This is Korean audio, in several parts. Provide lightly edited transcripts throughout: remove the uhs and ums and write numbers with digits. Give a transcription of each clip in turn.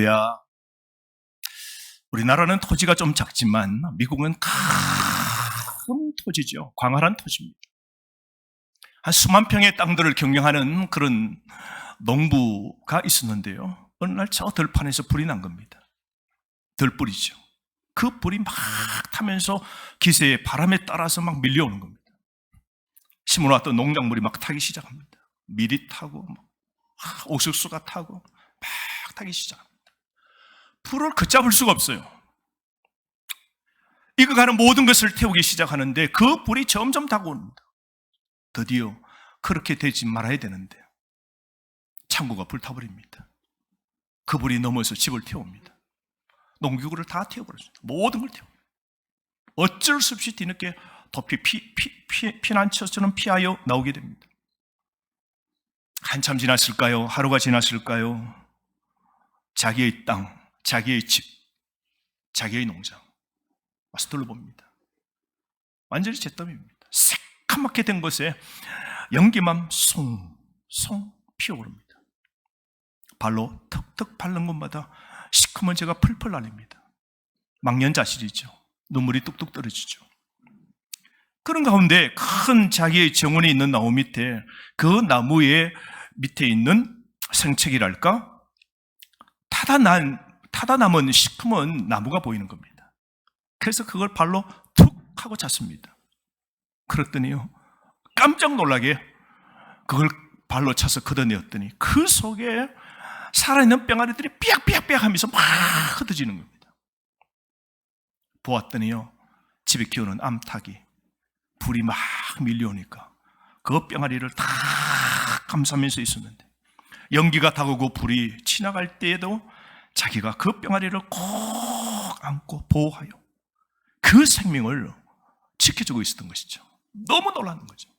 야, 우리나라는 토지가 좀 작지만 미국은 큰 토지죠. 광활한 토지입니다. 한 수만 평의 땅들을 경영하는 그런 농부가 있었는데요. 어느 날 저 들판에서 불이 난 겁니다. 들불이죠. 그 불이 막 타면서 기세에 바람에 따라서 막 밀려오는 겁니다. 심어놨던 농작물이 막 타기 시작합니다. 밀이 타고 옥수수가 타고 막 타기 시작합니다. 불을 걷잡을 수가 없어요. 익어가는 모든 것을 태우기 시작하는데 그 불이 점점 다가옵니다. 드디어 그렇게 되지 말아야 되는데 창고가 불타버립니다. 그 불이 넘어서 집을 태웁니다. 농기구를 다 태워버렸어요. 모든 걸 태웁니다. 어쩔 수 없이 뒤늦게 도피 피난처처럼 피하여 나오게 됩니다. 한참 지났을까요? 하루가 지났을까요? 자기의 땅, 자기의 집, 자기의 농장 와서 둘러봅니다. 완전히 잿더미입니다. 새까맣게 된 것에 연기만 송송 피어오릅니다. 발로 턱턱 밟는 곳마다 시커먼 재가 풀풀 날립니다. 망연자실이죠. 눈물이 뚝뚝 떨어지죠. 그런 가운데 큰 자기의 정원이 있는 나무 밑에 그 나무의 밑에 있는 생채기랄까? 타다 남은 시커먼 나무가 보이는 겁니다. 그래서 그걸 발로 툭 하고 찼습니다. 그랬더니요, 깜짝 놀라게 그걸 발로 차서 걷어내었더니 그 속에 살아있는 뿅아리들이 삐약삐약삐약 하면서 막 흩어지는 겁니다. 보았더니요, 집에 키우는 암탉이 불이 막 밀려오니까 그 뿅아리를 다 감싸면서 있었는데 연기가 다가오고 불이 지나갈 때에도 자기가 그 뿅아리를 꼭 안고 보호하여 그 생명을 지켜주고 있었던 것이죠. 너무 놀라는 거죠.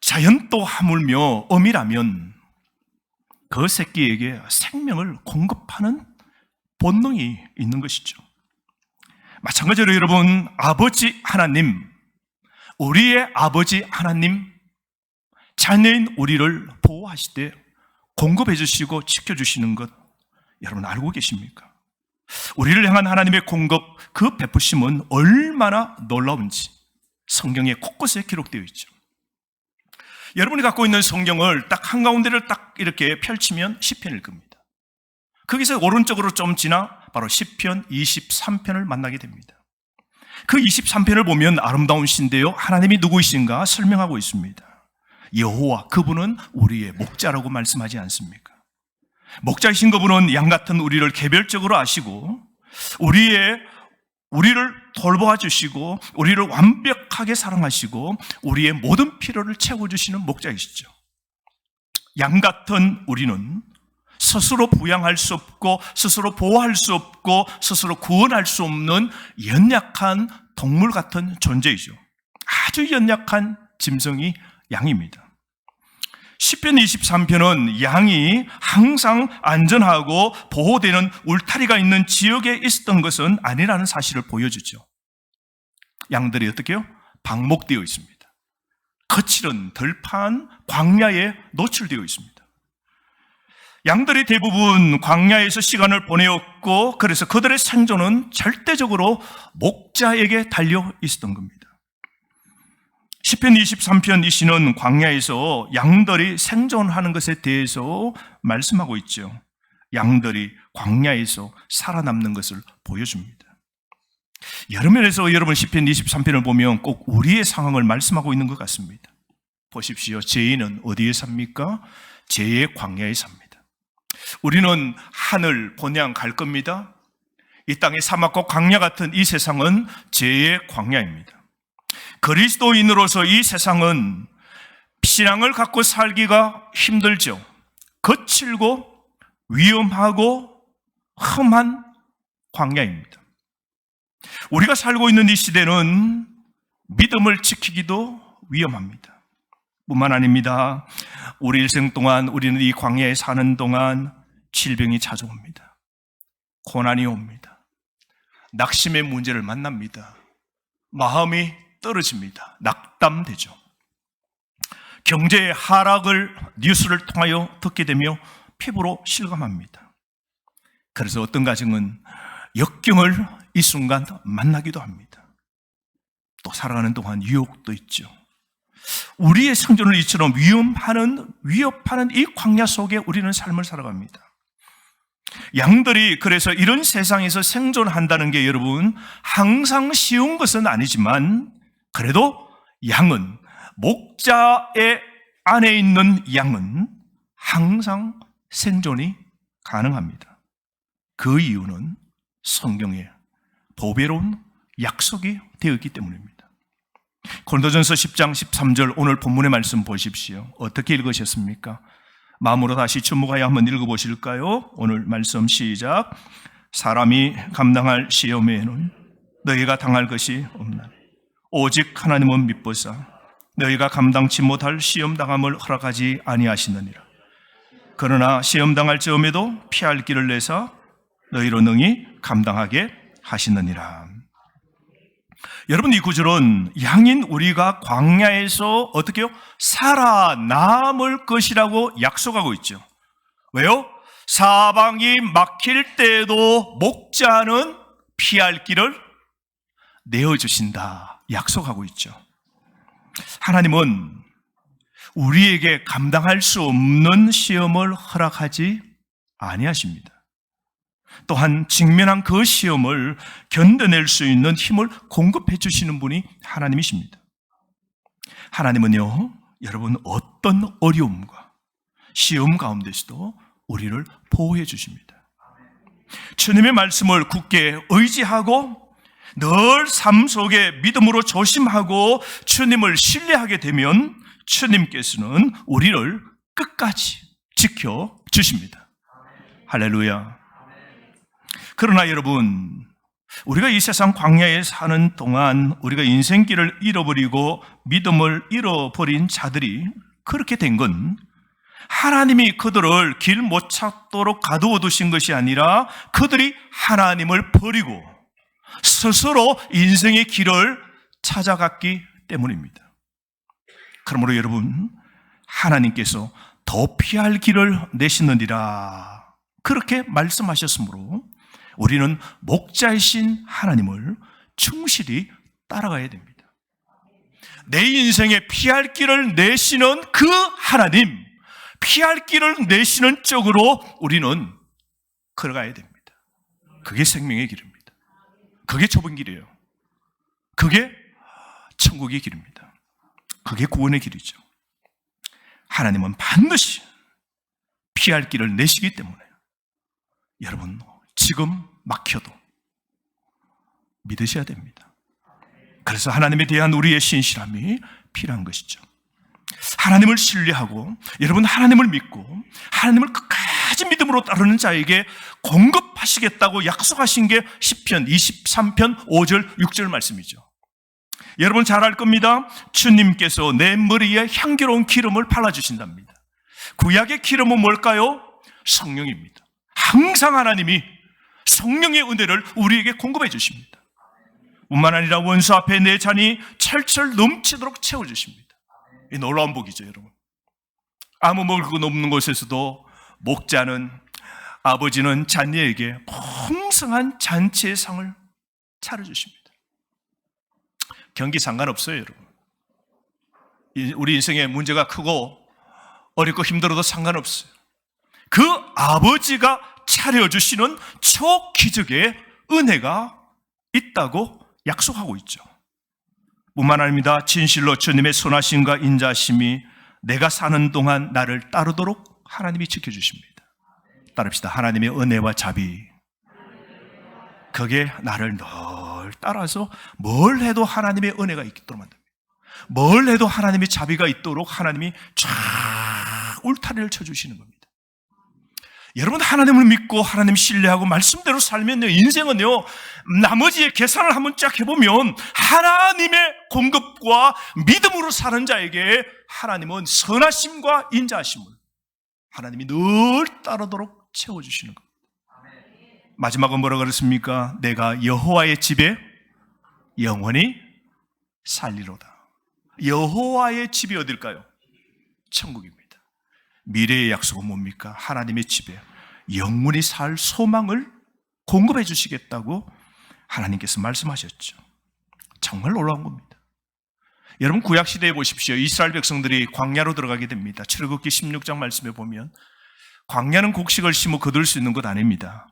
자연도 하물며 어미라면 그 새끼에게 생명을 공급하는 본능이 있는 것이죠. 마찬가지로 여러분, 아버지 하나님, 우리의 아버지 하나님, 자녀인 우리를 보호하시되 공급해 주시고 지켜주시는 것 여러분 알고 계십니까? 우리를 향한 하나님의 공급, 그 베푸심은 얼마나 놀라운지 성경에 곳곳에 기록되어 있죠. 여러분이 갖고 있는 성경을 딱 한가운데를 딱 이렇게 펼치면 시편일 겁니다. 거기서 오른쪽으로 좀 지나 바로 시편 23편을 만나게 됩니다. 그 23편을 보면 아름다운 시인데요, 하나님이 누구이신가 설명하고 있습니다. 여호와, 그분은 우리의 목자라고 말씀하지 않습니까? 목자이신 그분은 양 같은 우리를 개별적으로 아시고 우리를 돌보아 주시고 우리를 완벽하게 사랑하시고 우리의 모든 필요를 채워주시는 목자이시죠. 양 같은 우리는 스스로 부양할 수 없고 스스로 보호할 수 없고 스스로 구원할 수 없는 연약한 동물 같은 존재이죠. 아주 연약한 짐승이 양입니다. 시편 23편은 양이 항상 안전하고 보호되는 울타리가 있는 지역에 있었던 것은 아니라는 사실을 보여주죠. 양들이 어떻게 해요? 방목되어 있습니다. 거칠은 들판 광야에 노출되어 있습니다. 양들이 대부분 광야에서 시간을 보내었고 그래서 그들의 생존은 절대적으로 목자에게 달려 있었던 겁니다. 시편 23편 이 시는 광야에서 양들이 생존하는 것에 대해서 말씀하고 있죠. 양들이 광야에서 살아남는 것을 보여줍니다. 여러 면에서 여러분 시편 23편을 보면 꼭 우리의 상황을 말씀하고 있는 것 같습니다. 보십시오. 죄인은 어디에 삽니까? 죄의 광야에 삽니다. 우리는 하늘 본향 갈 겁니다. 이 땅의 사막과 광야 같은 이 세상은 죄의 광야입니다. 그리스도인으로서 이 세상은 신앙을 갖고 살기가 힘들죠. 거칠고 위험하고 험한 광야입니다. 우리가 살고 있는 이 시대는 믿음을 지키기도 위험합니다. 뿐만 아닙니다. 우리 일생 동안 우리는 이 광야에 사는 동안 질병이 찾아옵니다. 고난이 옵니다. 낙심의 문제를 만납니다. 마음이 떨어집니다. 낙담되죠. 경제의 하락을 뉴스를 통하여 듣게 되며 피부로 실감합니다. 그래서 어떤 가정은 역경을 이 순간 만나기도 합니다. 또 살아가는 동안 유혹도 있죠. 우리의 생존을 이처럼 위협하는 이 광야 속에 우리는 삶을 살아갑니다. 양들이 그래서 이런 세상에서 생존한다는 게 여러분 항상 쉬운 것은 아니지만 그래도 양은 목자의 안에 있는 양은 항상 생존이 가능합니다. 그 이유는 성경에 보배로운 약속이 되어 있기 때문입니다. 고린도전서 10장 13절 오늘 본문의 말씀 보십시오. 어떻게 읽으셨습니까? 마음으로 다시 주목하여 한번 읽어보실까요? 오늘 말씀 시작. 사람이 감당할 시험에는 너희가 당할 것이 없나니 오직 하나님은 미쁘사 너희가 감당치 못할 시험 당함을 허락하지 아니하시느니라. 그러나 시험 당할 즈음에도 피할 길을 내사 너희로 능히 감당하게 하시느니라. 여러분, 이 구절은 양인 우리가 광야에서 어떻게 해요? 살아남을 것이라고 약속하고 있죠. 왜요? 사방이 막힐 때에도 목자는 피할 길을 내어주신다 약속하고 있죠. 하나님은 우리에게 감당할 수 없는 시험을 허락하지 아니하십니다. 또한 직면한 그 시험을 견뎌낼 수 있는 힘을 공급해 주시는 분이 하나님이십니다. 하나님은요, 여러분 어떤 어려움과 시험 가운데서도 우리를 보호해 주십니다. 주님의 말씀을 굳게 의지하고 늘 삶 속에 믿음으로 조심하고 주님을 신뢰하게 되면 주님께서는 우리를 끝까지 지켜주십니다. 할렐루야. 그러나 여러분, 우리가 이 세상 광야에 사는 동안 우리가 인생길을 잃어버리고 믿음을 잃어버린 자들이 그렇게 된 건 하나님이 그들을 길 못 찾도록 가두어 두신 것이 아니라 그들이 하나님을 버리고 스스로 인생의 길을 찾아갔기 때문입니다. 그러므로 여러분, 하나님께서 더 피할 길을 내시느니라 그렇게 말씀하셨으므로 우리는 목자이신 하나님을 충실히 따라가야 됩니다. 내 인생에 피할 길을 내시는 그 하나님, 피할 길을 내시는 쪽으로 우리는 걸어가야 됩니다. 그게 생명의 길입니다. 그게 좁은 길이에요. 그게 천국의 길입니다. 그게 구원의 길이죠. 하나님은 반드시 피할 길을 내시기 때문에 여러분 지금 막혀도 믿으셔야 됩니다. 그래서 하나님에 대한 우리의 신실함이 필요한 것이죠. 하나님을 신뢰하고 여러분 하나님을 믿고 하나님을 끝까지 믿음으로 따르는 자에게 공급하시겠다고 약속하신 게 시편 23편 5절 6절 말씀이죠. 여러분 잘 알 겁니다. 주님께서 내 머리에 향기로운 기름을 발라주신답니다. 구약의 기름은 뭘까요? 성령입니다. 항상 하나님이 성령의 은혜를 우리에게 공급해 주십니다. 뿐만 아니라 원수 앞에 내 잔이 철철 넘치도록 채워주십니다. 이 놀라운 복이죠, 여러분. 아무 먹을 것 없는 곳에서도 목자는, 아버지는 자녀에게 풍성한 잔치의 상을 차려주십니다. 경기 상관없어요, 여러분. 우리 인생에 문제가 크고 어렵고 힘들어도 상관없어요. 그 아버지가 차려주시는 초기적의 은혜가 있다고 약속하고 있죠. 뿐만 아닙니다. 진실로 주님의 선하심과 인자심이 내가 사는 동안 나를 따르도록 하나님이 지켜주십니다. 따릅시다. 하나님의 은혜와 자비, 그게 나를 늘 따라서 뭘 해도 하나님의 은혜가 있도록 만듭니다. 뭘 해도 하나님의 자비가 있도록 하나님이 쫙 울타리를 쳐주시는 겁니다. 여러분 하나님을 믿고 하나님 신뢰하고 말씀대로 살면요, 인생은요, 나머지의 계산을 한번 쫙 해보면 하나님의 공급과 믿음으로 사는 자에게 하나님은 선하심과 인자하심을 하나님이 늘 따르도록 채워주시는 겁니다. 마지막은 뭐라 그랬습니까? 내가 여호와의 집에 영원히 살리로다. 여호와의 집이 어딜까요? 천국입니다. 미래의 약속은 뭡니까? 하나님의 집에 영원히 살 소망을 공급해 주시겠다고 하나님께서 말씀하셨죠. 정말 놀라운 겁니다. 여러분, 구약시대에 보십시오. 이스라엘 백성들이 광야로 들어가게 됩니다. 출애굽기 16장 말씀에 보면 광야는 곡식을 심어 거둘 수 있는 것 아닙니다.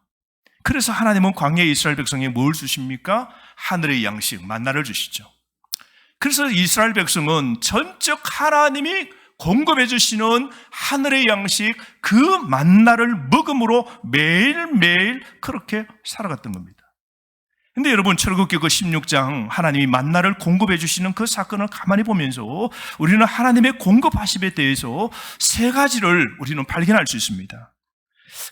그래서 하나님은 광야에 이스라엘 백성에게 뭘 주십니까? 하늘의 양식, 만나를 주시죠. 그래서 이스라엘 백성은 전적 하나님이 공급해 주시는 하늘의 양식, 그 만나를 먹음으로 매일매일 그렇게 살아갔던 겁니다. 근데 여러분, 출애굽기 그 16장 하나님이 만나를 공급해 주시는 그 사건을 가만히 보면서 우리는 하나님의 공급하심에 대해서 세 가지를 우리는 발견할 수 있습니다.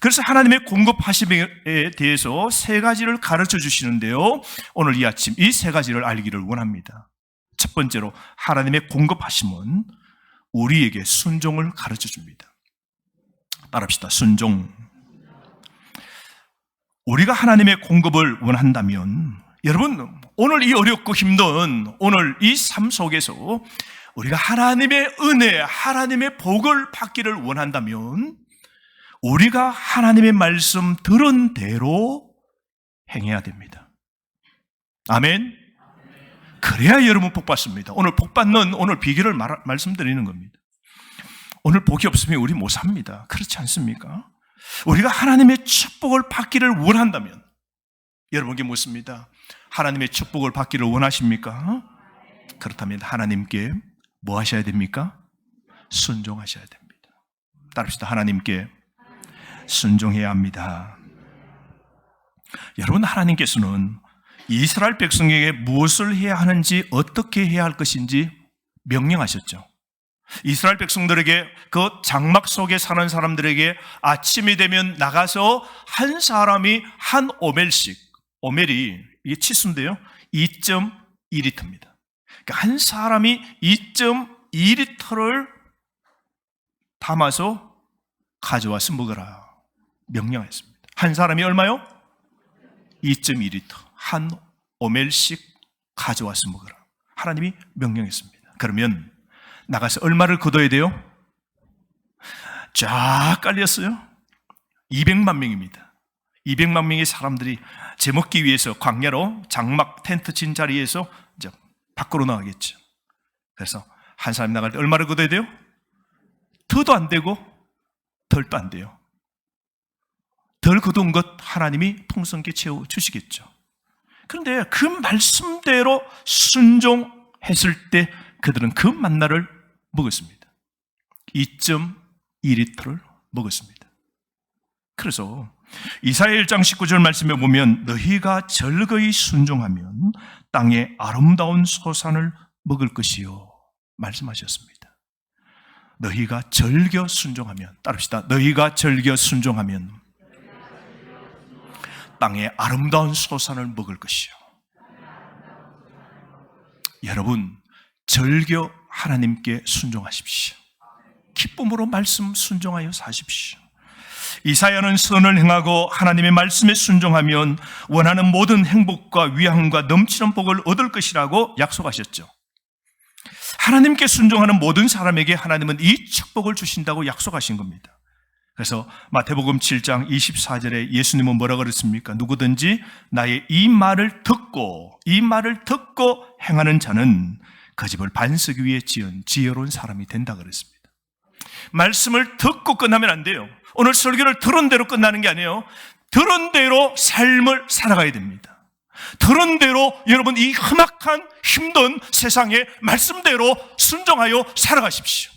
그래서 하나님의 공급하심에 대해서 세 가지를 가르쳐 주시는데요, 오늘 이 아침 이 세 가지를 알기를 원합니다. 첫 번째로, 하나님의 공급하심은 우리에게 순종을 가르쳐 줍니다. 따라합시다. 순종. 우리가 하나님의 공급을 원한다면, 여러분, 오늘 이 어렵고 힘든 오늘 이 삶 속에서 우리가 하나님의 은혜, 하나님의 복을 받기를 원한다면 우리가 하나님의 말씀 들은 대로 행해야 됩니다. 아멘. 그래야 여러분 복 받습니다. 오늘 복 받는 오늘 비결을 말씀드리는 겁니다. 오늘 복이 없으면 우리 못 삽니다. 그렇지 않습니까? 우리가 하나님의 축복을 받기를 원한다면, 여러분께 묻습니다. 하나님의 축복을 받기를 원하십니까? 그렇다면 하나님께 뭐 하셔야 됩니까? 순종하셔야 됩니다. 따릅시다. 하나님께 순종해야 합니다. 여러분, 하나님께서는 이스라엘 백성에게 무엇을 해야 하는지, 어떻게 해야 할 것인지 명령하셨죠. 이스라엘 백성들에게, 그 장막 속에 사는 사람들에게 아침이 되면 나가서 한 사람이 한 오멜씩, 오멜이 이게 치수인데요, 2.2리터입니다. 그러니까 한 사람이 2.2리터를 담아서 가져와서 먹으라 명령했습니다. 한 사람이 얼마요? 2.2리터 한 오멜씩 가져와서 먹으라 하나님이 명령했습니다. 그러면 나가서 얼마를 거둬야 돼요? 쫙 깔렸어요. 200만 명입니다. 200만 명의 사람들이 제먹기 위해서 광야로 장막 텐트 친 자리에서 이제 밖으로 나가겠죠. 그래서 한 사람이 나갈 때 얼마를 거둬야 돼요? 더도 안 되고 덜도 안 돼요. 덜 거둔 것 하나님이 풍성하게 채워주시겠죠. 그런데 그 말씀대로 순종했을 때 그들은 그 만나를 먹었습니다. 2.2리터를 먹었습니다. 그래서 이사야 1장 19절 말씀에 보면 너희가 절거히 순종하면 땅의 아름다운 소산을 먹을 것이요 말씀하셨습니다. 너희가 절겨 순종하면, 따릅시다. 너희가 절겨 순종하면 땅의 아름다운 소산을 먹을 것이요. 여러분, 절겨 하나님께 순종하십시오. 기쁨으로 말씀 순종하여 사십시오. 이사야는 선을 행하고 하나님의 말씀에 순종하면 원하는 모든 행복과 위안과 넘치는 복을 얻을 것이라고 약속하셨죠. 하나님께 순종하는 모든 사람에게 하나님은 이 축복을 주신다고 약속하신 겁니다. 그래서 마태복음 7장 24절에 예수님은 뭐라고 그랬습니까? 누구든지 나의 이 말을 듣고 행하는 자는 그 집을 반석 위에 지은 지혜로운 사람이 된다 그랬습니다. 말씀을 듣고 끝나면 안 돼요. 오늘 설교를 들은 대로 끝나는 게 아니에요. 들은 대로 삶을 살아가야 됩니다. 들은 대로 여러분 이 험악한 힘든 세상에 말씀대로 순종하여 살아가십시오.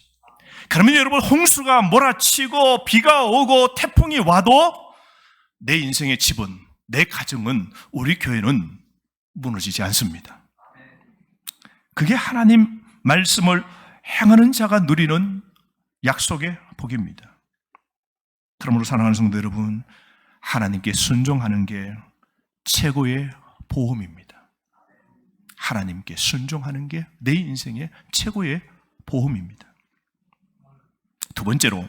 그러면 여러분 홍수가 몰아치고 비가 오고 태풍이 와도 내 인생의 집은, 내 가정은, 우리 교회는 무너지지 않습니다. 그게 하나님 말씀을 행하는 자가 누리는 약속의 복입니다. 그러므로 사랑하는 성도 여러분, 하나님께 순종하는 게 최고의 보험입니다. 하나님께 순종하는 게 내 인생의 최고의 보험입니다. 두 번째로,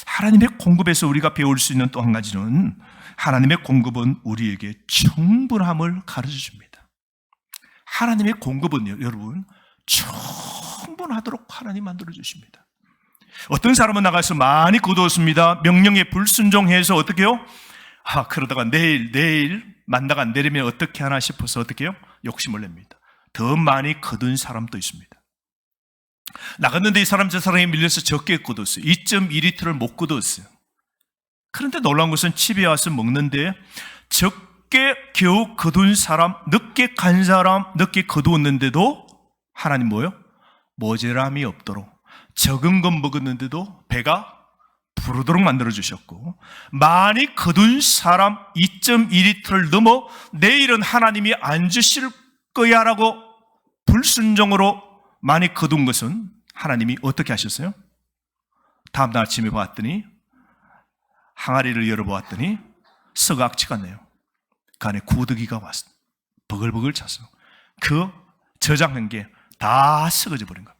하나님의 공급에서 우리가 배울 수 있는 또 한 가지는, 하나님의 공급은 우리에게 충분함을 가르쳐 줍니다. 하나님의 공급은요, 여러분, 충분하도록 하나님 만들어 주십니다. 어떤 사람은 나가서 많이 거두었습니다. 명령에 불순종해서 어떻게 해요? 그러다가 내일 만나가 안 되려면 어떻게 하나 싶어서 어떻게 해요? 욕심을 냅니다. 더 많이 거둔 사람도 있습니다. 나갔는데 이 사람 저 사람이 밀려서 적게 거뒀어요. 2.2리터를 못 거뒀어요. 그런데 놀라운 것은 집에 와서 먹는데 적게 겨우 거둔 사람, 늦게 간 사람, 늦게 거두었는데도 하나님 뭐예요? 모자람이 없도록 적은 건 먹었는데도 배가 부르도록 만들어주셨고, 많이 거둔 사람 2.2리터를 넘어 내일은 하나님이 안 주실 거야 라고 불순종으로 많이 거둔 것은 하나님이 어떻게 하셨어요? 다음날 아침에 봤더니 항아리를 열어보았더니 썩어 악취가 나요. 그 안에 구더기가 왔어. 버글버글 차서 그 저장한 게 다 썩어져 버린 겁니다.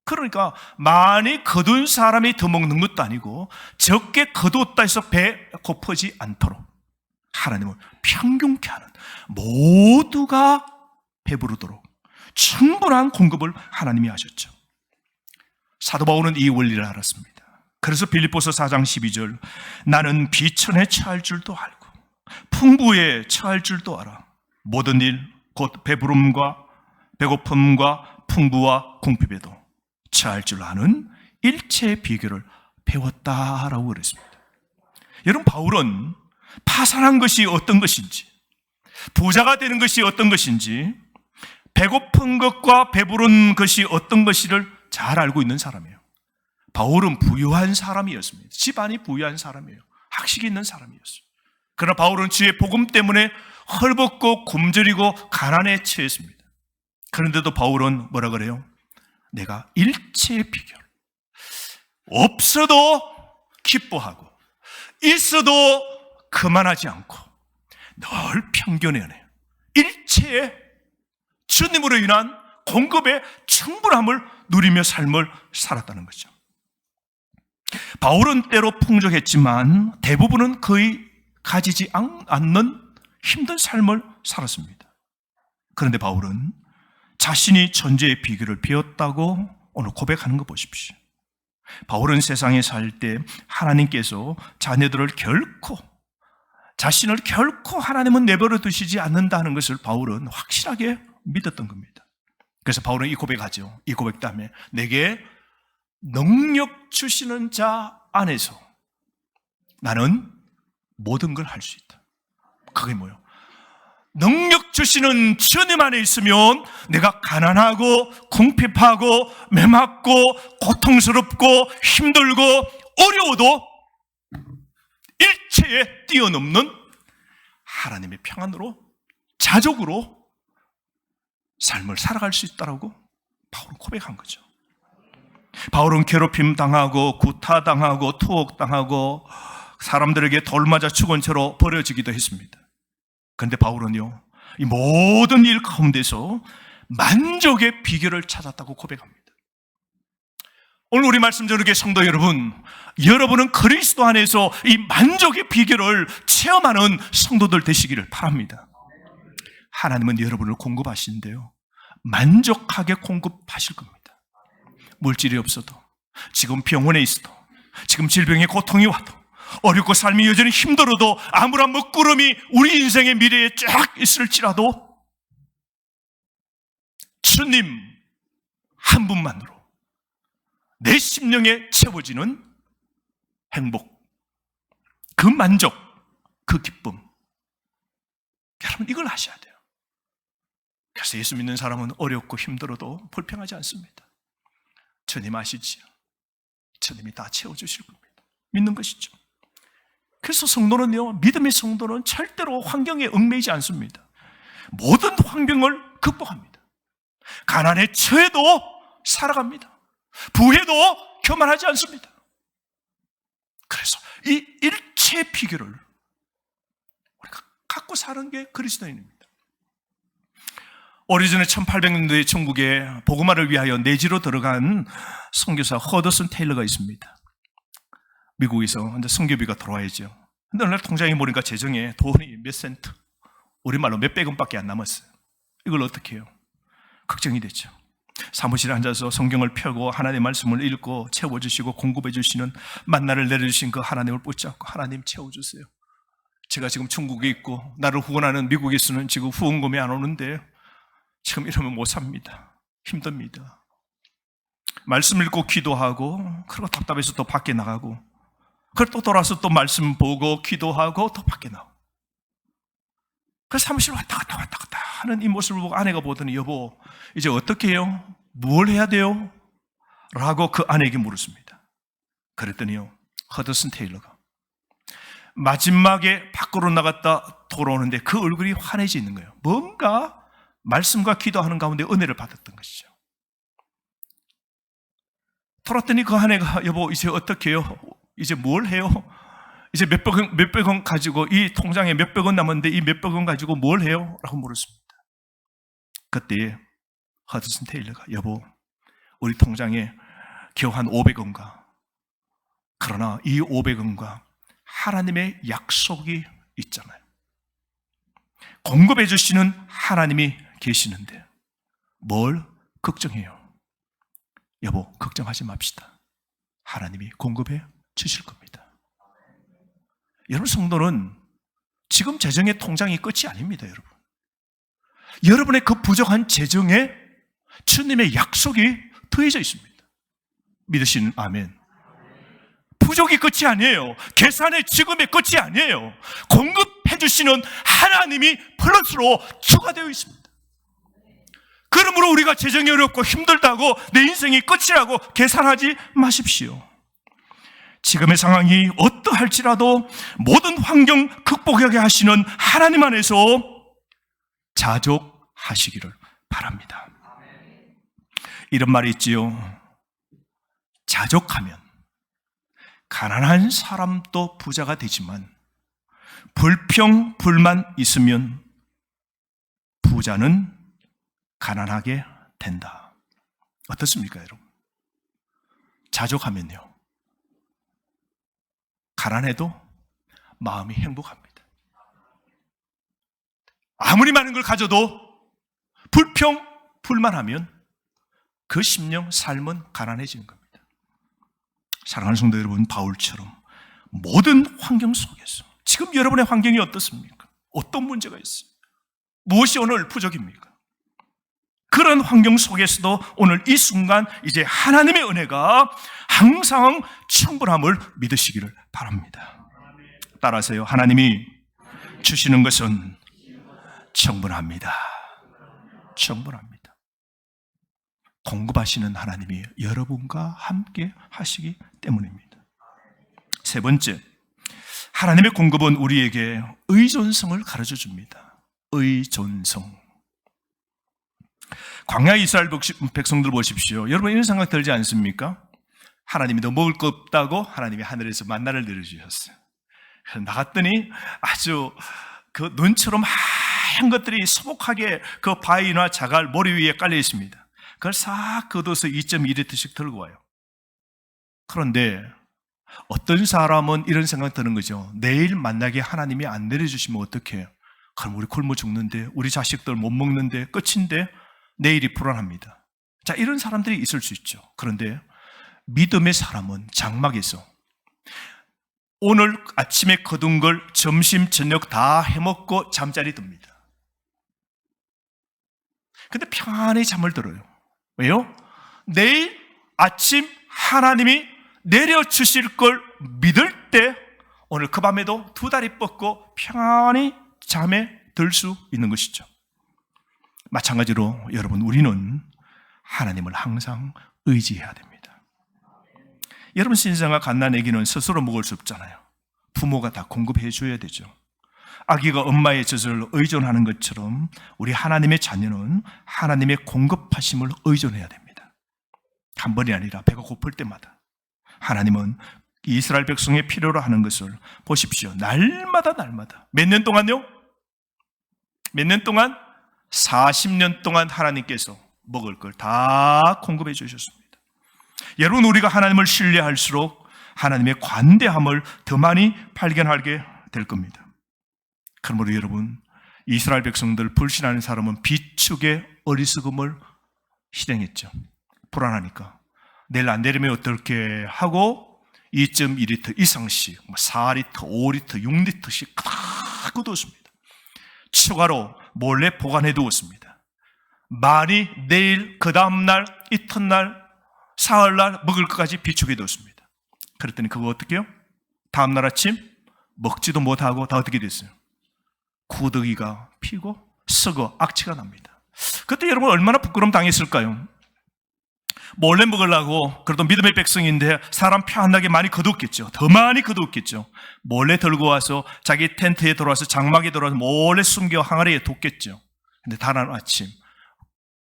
그러니까 많이 거둔 사람이 더 먹는 것도 아니고 적게 거두었다 해서 배 고프지 않도록 하나님은 평균케 하는, 모두가 배부르도록 충분한 공급을 하나님이 하셨죠. 사도 바울은 이 원리를 알았습니다. 그래서 빌립보서 4장 12절, 나는 비천에 처할 줄도 알고 풍부에 처할 줄도 알아. 모든 일 곧 배부름과 배고픔과 풍부와 궁핍에도 처할 줄 아는 일체의 비결을 배웠다라고 그랬습니다. 여러분, 바울은 파산한 것이 어떤 것인지, 부자가 되는 것이 어떤 것인지, 배고픈 것과 배부른 것이 어떤 것인지를 잘 알고 있는 사람이에요. 바울은 부유한 사람이었습니다. 집안이 부유한 사람이에요. 학식이 있는 사람이었어요. 그러나 바울은 주의 복음 때문에 헐벗고 굶주리고 가난에 처했습니다. 그런데도 바울은 뭐라 그래요? 내가 일체의 비결, 없어도 기뻐하고 있어도 그만하지 않고 늘 평균의 은혜, 일체의 주님으로 인한 공급의 충분함을 누리며 삶을 살았다는 거죠. 바울은 때로 풍족했지만 대부분은 거의 가지지 않는 힘든 삶을 살았습니다. 그런데 바울은 자신이 존재의 비결을 배웠다고 오늘 고백하는 거 보십시오. 바울은 세상에 살 때 하나님께서 자녀들을 자신을 결코 하나님은 내버려 두시지 않는다는 것을 바울은 확실하게 믿었던 겁니다. 그래서 바울은 이 고백하죠. 이 고백 다음에 내게 능력 주시는 자 안에서 나는 모든 걸 할 수 있다. 그게 뭐예요? 능력 주시는 주님 안에 있으면 내가 가난하고 궁핍하고 메맞고 고통스럽고 힘들고 어려워도 일체에 뛰어넘는 하나님의 평안으로 자족으로 삶을 살아갈 수 있다라고 바울은 고백한 거죠. 바울은 괴롭힘 당하고 구타당하고 투옥당하고 사람들에게 돌맞아 죽은 채로 버려지기도 했습니다. 그런데 바울은요, 이 모든 일 가운데서 만족의 비결을 찾았다고 고백합니다. 오늘 우리 말씀 전하게 성도 여러분, 여러분은 그리스도 안에서 이 만족의 비결을 체험하는 성도들 되시기를 바랍니다. 하나님은 여러분을 공급하시는데요, 만족하게 공급하실 겁니다. 물질이 없어도, 지금 병원에 있어도, 지금 질병의 고통이 와도, 어렵고 삶이 여전히 힘들어도, 아무런 먹구름이 우리 인생의 미래에 쫙 있을지라도 주님 한 분만으로 내 심령에 채워지는 행복, 그 만족, 그 기쁨, 여러분 이걸 하셔야 돼요. 그래서 예수 믿는 사람은 어렵고 힘들어도 불평하지 않습니다. 주님 아시지요? 주님이 다 채워주실 겁니다. 믿는 것이죠. 그래서 성도는요, 믿음의 성도는 절대로 환경에 얽매이지 않습니다. 모든 환경을 극복합니다. 가난에 처해도 살아갑니다. 부해도 교만하지 않습니다. 그래서 이 일체 비결을 우리가 갖고 사는 게 그리스도인입니다. 오래전에 1800년대 중국에 복음화를 위하여 내지로 들어간 선교사 허더슨 테일러가 있습니다. 미국에서 이제 선교비가 들어와야죠. 근데 어느 날 통장에 보니까 재정에 돈이 몇 센트, 우리말로 몇백 원밖에 안 남았어요. 이걸 어떻게 해요? 걱정이 됐죠. 사무실에 앉아서 성경을 펴고 하나님의 말씀을 읽고 채워주시고 공급해 주시는 만나를 내려주신 그 하나님을 붙잡고 하나님 채워주세요. 제가 지금 중국에 있고 나를 후원하는 미국에서는 지금 후원금이 안 오는데 지금 이러면 못 삽니다. 힘듭니다. 말씀 읽고 기도하고 그리고 답답해서 또 밖에 나가고 그리고 또 돌아서 또 말씀 보고 기도하고 또 밖에 나오고 그래서 사무실 왔다 갔다 하는 이 모습을 보고 아내가 보더니 여보 이제 어떻게 해요? 뭘 해야 돼요? 라고 그 아내에게 물었습니다. 그랬더니요 허드슨 테일러가 마지막에 밖으로 나갔다 돌아오는데 그 얼굴이 환해져 있는 거예요. 뭔가 말씀과 기도하는 가운데 은혜를 받았던 것이죠. 돌았더니 그 아내가 여보 이제 어떻게 해요? 이제 뭘 해요? 이제 몇백 원 가지고 이 통장에 몇백 원 남았는데 이 몇백 원 가지고 뭘 해요? 라고 물었습니다. 그때 허드슨 테일러가 여보 우리 통장에 겨우 한 500원가 그러나 이 500원과 하나님의 약속이 있잖아요. 공급해 주시는 하나님이 계시는데 뭘 걱정해요? 여보 걱정하지 맙시다. 하나님이 공급해 주실 겁니다. 여러분 성도는 지금 재정의 통장이 끝이 아닙니다. 여러분 여러분의 그 부족한 재정에 주님의 약속이 더해져 있습니다. 믿으시는 아멘. 부족이 끝이 아니에요. 계산의 지금의 끝이 아니에요. 공급해 주시는 하나님이 플러스로 추가되어 있습니다. 그러므로 우리가 재정이 어렵고 힘들다고 내 인생이 끝이라고 계산하지 마십시오. 지금의 상황이 어떠할지라도 모든 환경 극복하게 하시는 하나님 안에서 자족하시기를 바랍니다. 이런 말이 있지요. 자족하면 가난한 사람도 부자가 되지만 불평, 불만 있으면 부자는 가난하게 된다. 어떻습니까, 여러분? 자족하면요. 가난해도 마음이 행복합니다. 아무리 많은 걸 가져도 불평, 불만하면 그 심령, 삶은 가난해지는 겁니다. 사랑하는 성도 여러분, 바울처럼 모든 환경 속에서 지금 여러분의 환경이 어떻습니까? 어떤 문제가 있어요? 무엇이 오늘 부족입니까? 그런 환경 속에서도 오늘 이 순간 이제 하나님의 은혜가 항상 충분함을 믿으시기를 바랍니다. 따라하세요. 하나님이 주시는 것은 충분합니다. 충분합니다. 공급하시는 하나님이 여러분과 함께 하시기 때문입니다. 세 번째, 하나님의 공급은 우리에게 의존성을 가르쳐 줍니다. 의존성. 광야 이스라엘 백성들 보십시오. 여러분 이런 생각 들지 않습니까? 하나님이 더 먹을 거 없다고 하나님이 하늘에서 만나를 내려주셨어요. 나갔더니 아주 그 눈처럼 하얀 것들이 소복하게 그 바위나 자갈 머리 위에 깔려 있습니다. 그걸 싹 걷어서 2.2리터씩 들고 와요. 그런데 어떤 사람은 이런 생각 드는 거죠. 내일 만나게 하나님이 안 내려주시면 어떡해요? 그럼 우리 굶어 죽는데, 우리 자식들 못 먹는데, 끝인데 내일이 불안합니다. 자, 이런 사람들이 있을 수 있죠. 그런데 믿음의 사람은 장막에서 오늘 아침에 거둔 걸 점심, 저녁 다 해먹고 잠자리 듭니다. 근데 평안히 잠을 들어요. 왜요? 내일 아침 하나님이 내려주실 걸 믿을 때 오늘 그 밤에도 두 다리 뻗고 평안히 잠에 들 수 있는 것이죠. 마찬가지로 여러분 우리는 하나님을 항상 의지해야 됩니다. 여러분 신생아 갓난 아기는 스스로 먹을 수 없잖아요. 부모가 다 공급해 줘야 되죠. 아기가 엄마의 젖을 의존하는 것처럼 우리 하나님의 자녀는 하나님의 공급하심을 의존해야 됩니다. 한 번이 아니라 배가 고플 때마다 하나님은 이스라엘 백성의 필요로 하는 것을 보십시오. 날마다 몇 년 동안요? 몇 년 동안? 40년 동안 하나님께서 먹을 걸 다 공급해 주셨습니다. 여러분 우리가 하나님을 신뢰할수록 하나님의 관대함을 더 많이 발견하게 될 겁니다. 그러므로 여러분 이스라엘 백성들 불신하는 사람은 비축의 어리석음을 실행했죠. 불안하니까. 내일 안 내리면 어떨게 하고 2.2리터 이상씩 4리터, 5리터, 6리터씩 다 걷어왔습니다. 추가로 몰래 보관해 두었습니다. 많이 내일, 그 다음날, 이튿날, 사흘날 먹을 것까지 비축해 두었습니다. 그랬더니 그거 어떻게 해요? 다음날 아침 먹지도 못하고 다 어떻게 됐어요? 구더기가 피고 썩어 악취가 납니다. 그때 여러분 얼마나 부끄러움 당했을까요? 몰래 먹으려고 그래도 믿음의 백성인데 사람 표 안 나게 많이 거두었겠죠. 더 많이 거두었겠죠. 몰래 들고 와서 자기 텐트에 들어와서 장막에 들어와서 몰래 숨겨 항아리에 뒀겠죠. 근데 다른 아침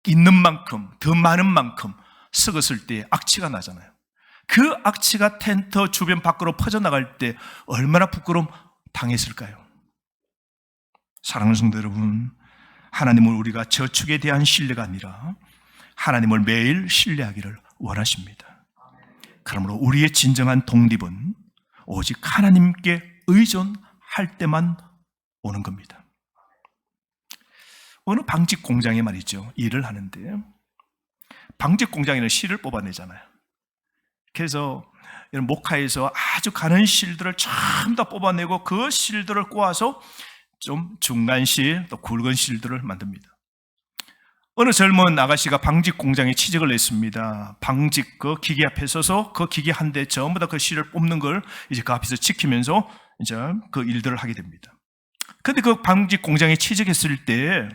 있는 만큼 더 많은 만큼 썩었을 때 악취가 나잖아요. 그 악취가 텐트 주변 밖으로 퍼져나갈 때 얼마나 부끄러움 당했을까요? 사랑하는 성도 여러분, 하나님을 우리가 저축에 대한 신뢰가 아니라 하나님을 매일 신뢰하기를 원하십니다. 그러므로 우리의 진정한 독립은 오직 하나님께 의존할 때만 오는 겁니다. 어느 방직 공장에 말이죠, 일을 하는데 방직 공장에는 실을 뽑아내잖아요. 그래서 목화에서 아주 가는 실들을 전부 다 뽑아내고 그 실들을 꼬아서 좀 중간 실, 또 굵은 실들을 만듭니다. 어느 젊은 아가씨가 방직 공장에 취직을 했습니다. 방직 그 기계 앞에 서서 그 기계 한 대 전부 다 그 실을 뽑는 걸 이제 그 앞에서 지키면서 이제 그 일들을 하게 됩니다. 근데 그 방직 공장에 취직했을 때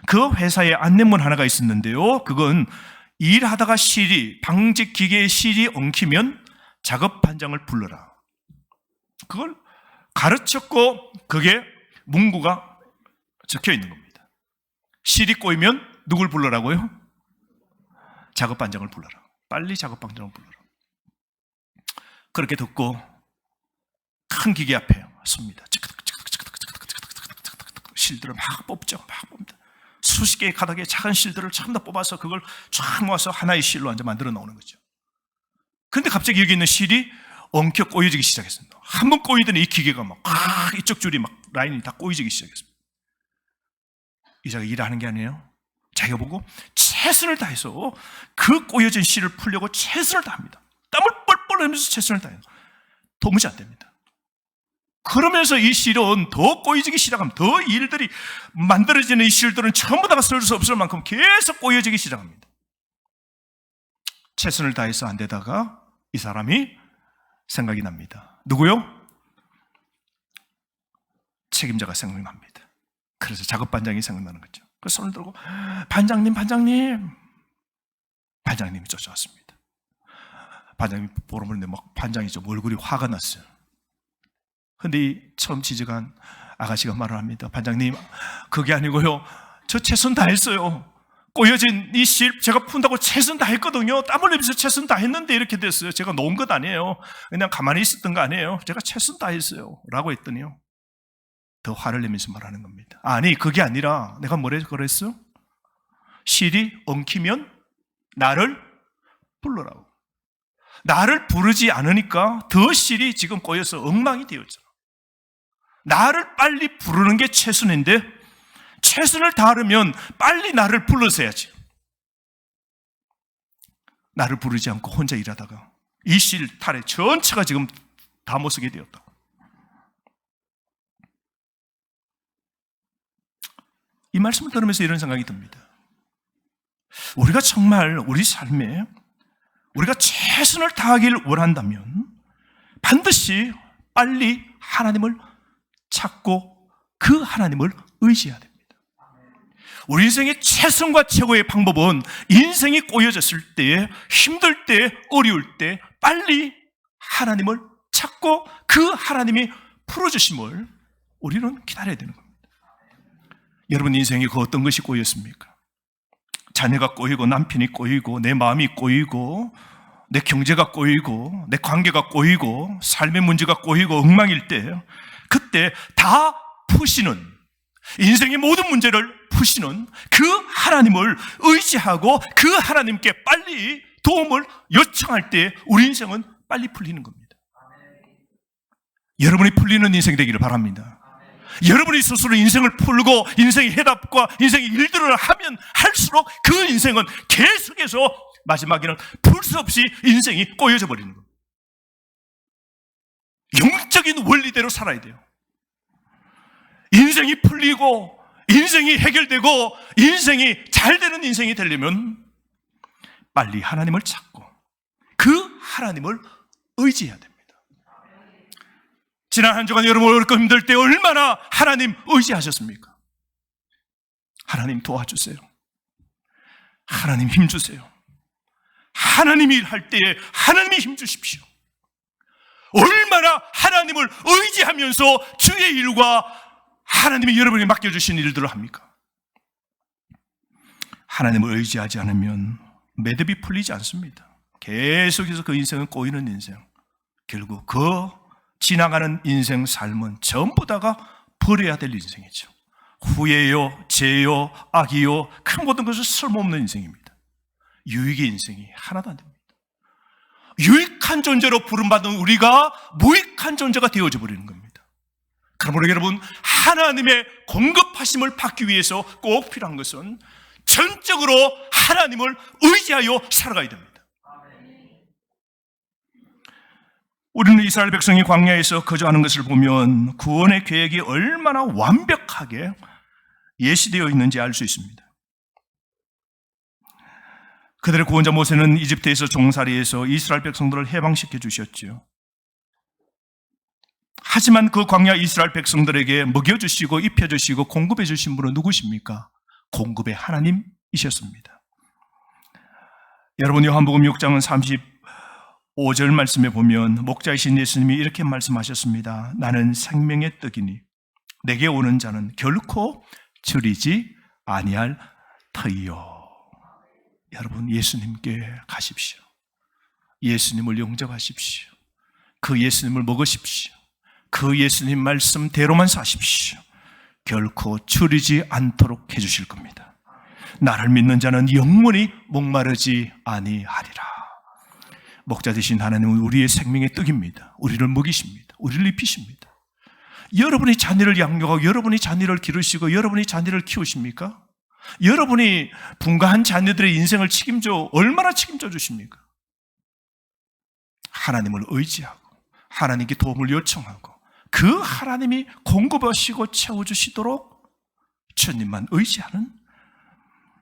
그 회사에 안내문 하나가 있었는데요. 그건 일하다가 방직 기계의 실이 엉키면 작업 반장을 불러라. 그걸 가르쳤고 그게 문구가 적혀 있는 겁니다. 실이 꼬이면 누굴 불러라고요? 작업 반장을 불러라. 빨리 작업 반장을 불러라. 그렇게 듣고 큰 기계 앞에 섭니다. 실들을 막 뽑죠. 막 뽑니다. 수십 개의 가닥의 작은 실들을 전부 다 뽑아서 그걸 쫙 모아서 하나의 실로 이제 만들어 나오는 거죠. 근데 갑자기 여기 있는 실이 엉켜 꼬여지기 시작했습니다. 한 번 꼬이더니 이 기계가 막 이쪽 줄이 막 라인이 다 꼬여지기 시작했습니다. 이자가 일하는 게 아니에요. 자기가 보고 최선을 다해서 그 꼬여진 실을 풀려고 최선을 다합니다. 땀을 뻘뻘 흘리면서 최선을 다해요. 도무지 안 됩니다. 그러면서 이 실은 더 꼬여지기 시작하면 더 일들이 만들어지는 이 실들은 전부 다가 쓸 수 없을 만큼 계속 꼬여지기 시작합니다. 최선을 다해서 안 되다가 이 사람이 생각이 납니다. 누구요? 책임자가 생각납니다. 그래서 작업 반장이 생각나는 거죠. 그 손을 들고 반장님이 쫓아왔습니다. 반장님이 보러 보는데 막 반장이 좀 얼굴이 화가 났어요. 근데 이 처음 취직한 아가씨가 말을 합니다. 반장님, 그게 아니고요, 저 최선 다했어요. 꼬여진 이 실 제가 푼다고 최선 다했거든요. 땀 흘리면서 최선 다했는데 이렇게 됐어요. 제가 놓은 것 아니에요. 그냥 가만히 있었던 거 아니에요. 제가 최선 다했어요 라고 했더니요, 더 화를 내면서 말하는 겁니다. 아니, 그게 아니라 내가 뭐라고 그랬어? 실이 엉키면 나를 불러라고. 나를 부르지 않으니까 더 실이 지금 꼬여서 엉망이 되었잖아. 나를 빨리 부르는 게 최선인데 최선을 다하려면 빨리 나를 불러서야지. 나를 부르지 않고 혼자 일하다가 이 실 탈에 전체가 지금 다 못 쓰게 되었다. 이 말씀을 들으면서 이런 생각이 듭니다. 우리가 정말 우리 삶에 우리가 최선을 다하기를 원한다면 반드시 빨리 하나님을 찾고 그 하나님을 의지해야 됩니다. 우리 인생의 최선과 최고의 방법은 인생이 꼬여졌을 때에, 힘들 때, 어려울 때 빨리 하나님을 찾고 그 하나님이 풀어주심을 우리는 기다려야 되는 겁니다. 여러분 인생에 그 어떤 것이 꼬였습니까? 자녀가 꼬이고 남편이 꼬이고 내 마음이 꼬이고 내 경제가 꼬이고 내 관계가 꼬이고 삶의 문제가 꼬이고 엉망일 때, 그때 다 푸시는, 인생의 모든 문제를 푸시는 그 하나님을 의지하고 그 하나님께 빨리 도움을 요청할 때 우리 인생은 빨리 풀리는 겁니다. 여러분이 풀리는 인생 되기를 바랍니다. 여러분이 스스로 인생을 풀고 인생의 해답과 인생의 일들을 하면 할수록 그 인생은 계속해서 마지막에는 풀 수 없이 인생이 꼬여져 버리는 겁니다. 영적인 원리대로 살아야 돼요. 인생이 풀리고 인생이 해결되고 인생이 잘 되는 인생이 되려면 빨리 하나님을 찾고 그 하나님을 의지해야 됩니다. 지난 한 주간 여러분 어렵고 힘들 때 얼마나 하나님 의지하셨습니까? 하나님 도와주세요. 하나님 힘주세요. 하나님이 일할 때에 하나님이 힘주십시오. 얼마나 하나님을 의지하면서 주의 일과 하나님이 여러분이 맡겨주신 일들을 합니까? 하나님을 의지하지 않으면 매듭이 풀리지 않습니다. 계속해서 그 인생은 꼬이는 인생, 결국 그 지나가는 인생 삶은 전부 다가 버려야 될 인생이죠. 후회요, 죄요, 악이요, 그 모든 것은 쓸모없는 인생입니다. 유익의 인생이 하나도 안 됩니다. 유익한 존재로 부름받은 우리가 무익한 존재가 되어져 버리는 겁니다. 그러므로 여러분, 하나님의 공급하심을 받기 위해서 꼭 필요한 것은 전적으로 하나님을 의지하여 살아가야 됩니다. 우리는 이스라엘 백성이 광야에서 거주하는 것을 보면 구원의 계획이 얼마나 완벽하게 예시되어 있는지 알 수 있습니다. 그들의 구원자 모세는 이집트에서 종살이해서 이스라엘 백성들을 해방시켜 주셨죠. 하지만 그 광야 이스라엘 백성들에게 먹여주시고 입혀주시고 공급해 주신 분은 누구십니까? 공급의 하나님이셨습니다. 여러분, 요한복음 6장은 35절 말씀에 보면 목자이신 예수님이 이렇게 말씀하셨습니다. 나는 생명의 떡이니 내게 오는 자는 결코 저리지 아니할 터이요. 여러분, 예수님께 가십시오. 예수님을 영접하십시오. 그 예수님을 먹으십시오. 그 예수님 말씀대로만 사십시오. 결코 줄이지 않도록 해주실 겁니다. 나를 믿는 자는 영원히 목마르지 아니하리라. 목자 되신 하나님은 우리의 생명의 떡입니다. 우리를 먹이십니다. 우리를 입히십니다. 여러분이 자녀를 양육하고 여러분이 자녀를 기르시고 여러분이 자녀를 키우십니까? 여러분이 분가한 자녀들의 인생을 얼마나 책임져 주십니까? 하나님을 의지하고 하나님께 도움을 요청하고 그 하나님이 공급하시고 채워주시도록 주님만 의지하는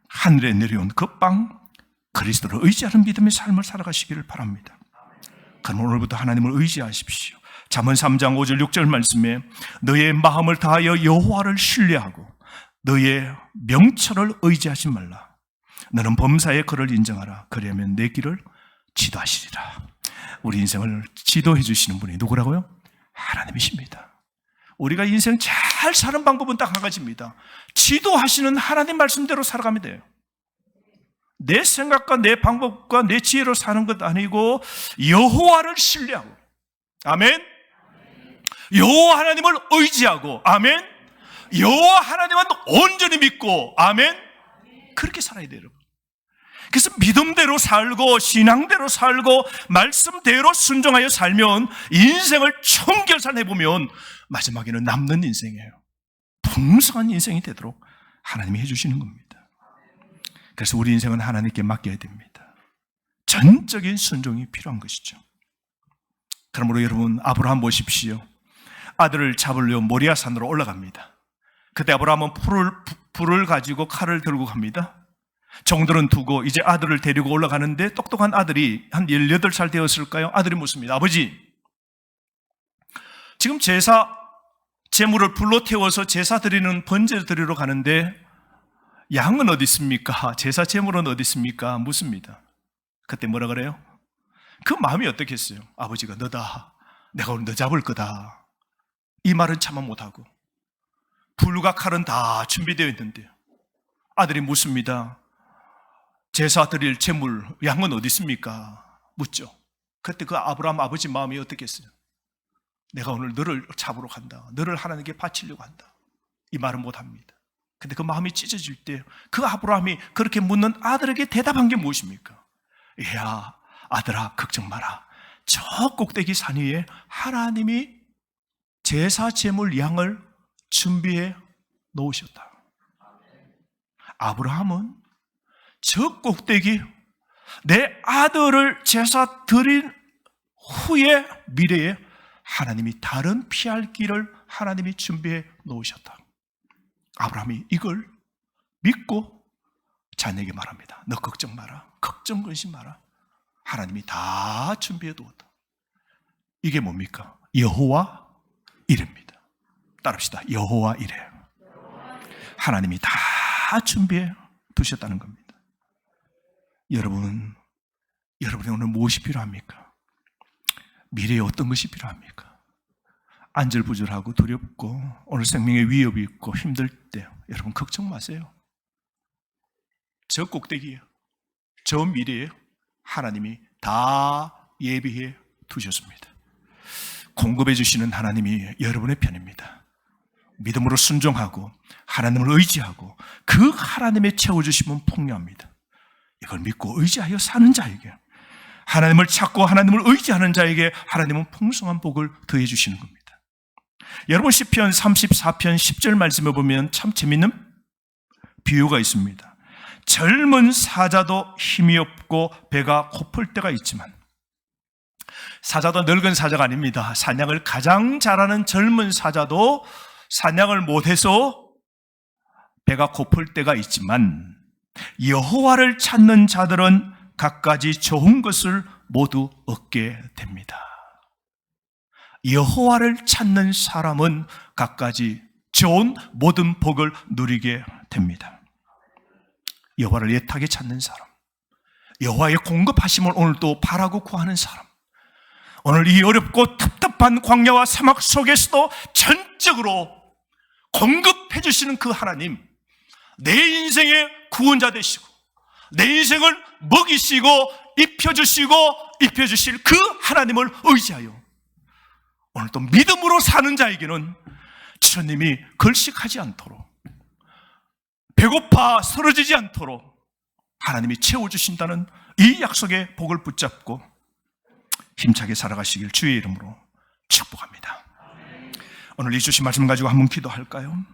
하늘에 내려온 그 빵 그리스도를 의지하는 믿음의 삶을 살아가시기를 바랍니다. 그럼 오늘부터 하나님을 의지하십시오. 잠언 3장 5절 6절 말씀에 너의 마음을 다하여 여호와를 신뢰하고 너의 명철을 의지하지 말라. 너는 범사의 그를 인정하라. 그리하면 내 길을 지도하시리라. 우리 인생을 지도해 주시는 분이 누구라고요? 하나님이십니다. 우리가 인생 잘 사는 방법은 딱 한 가지입니다. 지도하시는 하나님 말씀대로 살아가면 돼요. 내 생각과 내 방법과 내 지혜로 사는 것 아니고 여호와를 신뢰하고, 아멘. 여호와 하나님을 의지하고, 아멘. 여호와 하나님은 온전히 믿고, 아멘. 그렇게 살아야 돼요, 여러분. 그래서 믿음대로 살고 신앙대로 살고 말씀대로 순종하여 살면 인생을 총결산해보면 마지막에는 남는 인생이에요. 풍성한 인생이 되도록 하나님이 해주시는 겁니다. 그래서 우리 인생은 하나님께 맡겨야 됩니다. 전적인 순종이 필요한 것이죠. 그러므로 여러분, 아브라함 보십시오. 아들을 잡으려 모리아 산으로 올라갑니다. 그때 아브라함은 불을 가지고 칼을 들고 갑니다. 종들은 두고 이제 아들을 데리고 올라가는데 똑똑한 아들이 한 18살 되었을까요? 아들이 묻습니다. 아버지, 지금 제물을 불로 태워서 제사 드리는 번제 드리러 가는데 양은 어디 있습니까? 제사 제물은 어디 있습니까? 묻습니다. 그때 뭐라 그래요? 그 마음이 어떻겠어요? 아버지가 너다. 내가 오늘 너 잡을 거다. 이 말은 참아 못하고 불과 칼은 다 준비되어 있는데요. 아들이 묻습니다. 제사 드릴 제물 양은 어디 있습니까? 묻죠. 그때 그 아브라함 아버지 마음이 어떻겠어요? 내가 오늘 너를 잡으러 간다. 너를 하나님께 바치려고 한다. 이 말은 못합니다. 근데 그 마음이 찢어질 때 그 아브라함이 그렇게 묻는 아들에게 대답한 게 무엇입니까? 야, 아들아, 걱정 마라. 저 꼭대기 산 위에 하나님이 제사 제물 양을 준비해 놓으셨다. 아브라함은 저 꼭대기 내 아들을 제사 드린 후에 미래에 하나님이 다른 피할 길을 하나님이 준비해 놓으셨다. 아브라함이 이걸 믿고 자녀에게 말합니다. 너 걱정 마라. 걱정 근심 마라. 하나님이 다 준비해 두었다. 이게 뭡니까? 여호와 이레입니다. 따릅시다. 여호와 이레. 하나님이 다 준비해 두셨다는 겁니다. 여러분이 오늘 무엇이 필요합니까? 미래에 어떤 것이 필요합니까? 안절부절하고 두렵고 오늘 생명에 위협이 있고 힘들 때 여러분 걱정 마세요. 저 꼭대기에 저 미래에 하나님이 다 예비해 두셨습니다. 공급해 주시는 하나님이 여러분의 편입니다. 믿음으로 순종하고 하나님을 의지하고 그 하나님의 채워주심은 풍요합니다. 이걸 믿고 의지하여 사는 자에게, 하나님을 찾고 하나님을 의지하는 자에게 하나님은 풍성한 복을 더해 주시는 겁니다. 여러분 시편 34편 10절 말씀에 보면 참 재밌는 비유가 있습니다. 젊은 사자도 힘이 없고 배가 고플 때가 있지만, 사자도 늙은 사자가 아닙니다. 사냥을 가장 잘하는 젊은 사자도 사냥을 못해서 배가 고플 때가 있지만, 여호와를 찾는 자들은 갖가지 좋은 것을 모두 얻게 됩니다. 여호와를 찾는 사람은 갖가지 좋은 모든 복을 누리게 됩니다. 여호와를 애타게 찾는 사람, 여호와의 공급하심을 오늘도 바라고 구하는 사람, 오늘 이 어렵고 답답한 광야와 사막 속에서도 전적으로 공급해 주시는 그 하나님, 내 인생의 구원자 되시고 내 인생을 먹이시고 입혀주실 그 하나님을 의지하여 오늘 또 믿음으로 사는 자에게는 주님이 걸식하지 않도록, 배고파 쓰러지지 않도록 하나님이 채워주신다는 이 약속의 복을 붙잡고 힘차게 살아가시길 주의 이름으로 축복합니다. 오늘 이 주신 말씀 가지고 한번 기도할까요?